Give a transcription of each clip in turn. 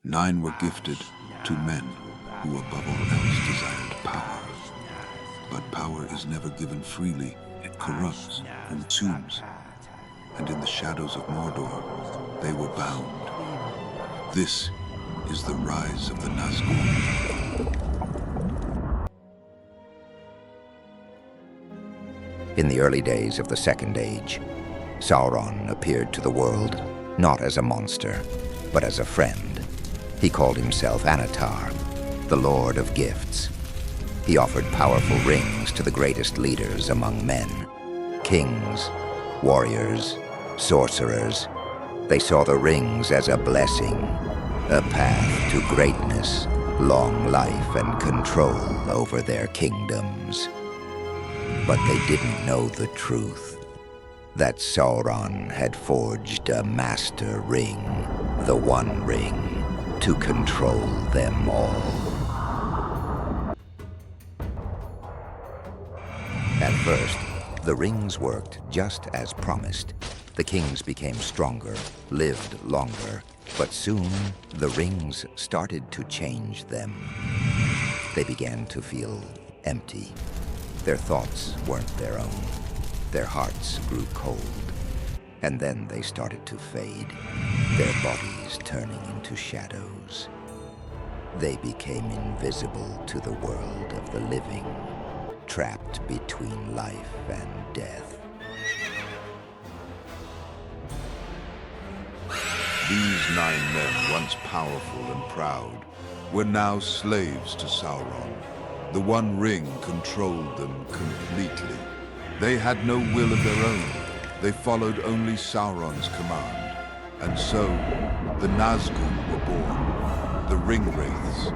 9 were gifted to men who above all else desired power. But power is never given freely. It corrupts, consumes. And in the shadows of Mordor, they were bound. This is the rise of the Nazgûl. In the early days of the Second Age, Sauron appeared to the world not as a monster, but as a friend. He called himself Anatar, the Lord of Gifts. He offered powerful rings to the greatest leaders among men. Kings, warriors, sorcerers. They saw the rings as a blessing, a path to greatness, long life and control over their kingdoms. But they didn't know the truth, that Sauron had forged a master ring, the One Ring, to control them all. At first, the rings worked just as promised. The kings became stronger, lived longer, but soon the rings started to change them. They began to feel empty. Their thoughts weren't their own. Their hearts grew cold. And then they started to fade, their bodies turning into shadows. They became invisible to the world of the living, trapped between life and death. These 9 men, once powerful and proud, were now slaves to Sauron. The One Ring controlled them completely. They had no will of their own. They followed only Sauron's command. And so, the Nazgûl were born, the Ring Wraiths.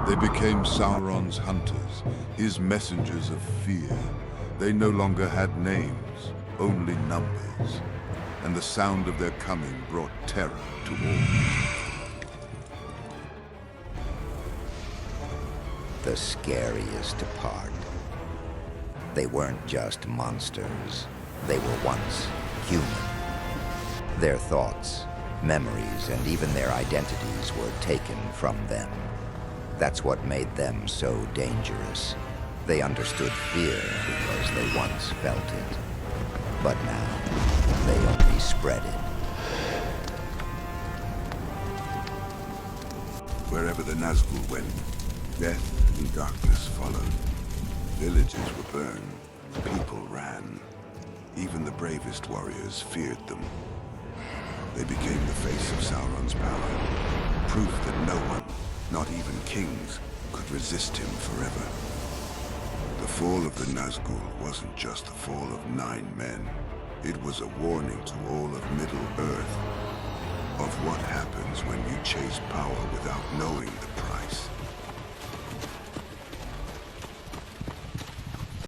They became Sauron's hunters, his messengers of fear. They no longer had names, only numbers. And the sound of their coming brought terror to all. The scariest part. They weren't just monsters. They were once human. Their thoughts, memories, and even their identities were taken from them. That's what made them so dangerous. They understood fear because they once felt it. But now, they only spread it. Wherever the Nazgûl went, death and darkness followed. Villages were burned, people ran. Even the bravest warriors feared them. They became the face of Sauron's power, proof that no one, not even kings, could resist him forever. The fall of the Nazgûl wasn't just the fall of 9 men. It was a warning to all of Middle-earth of what happens when you chase power without knowing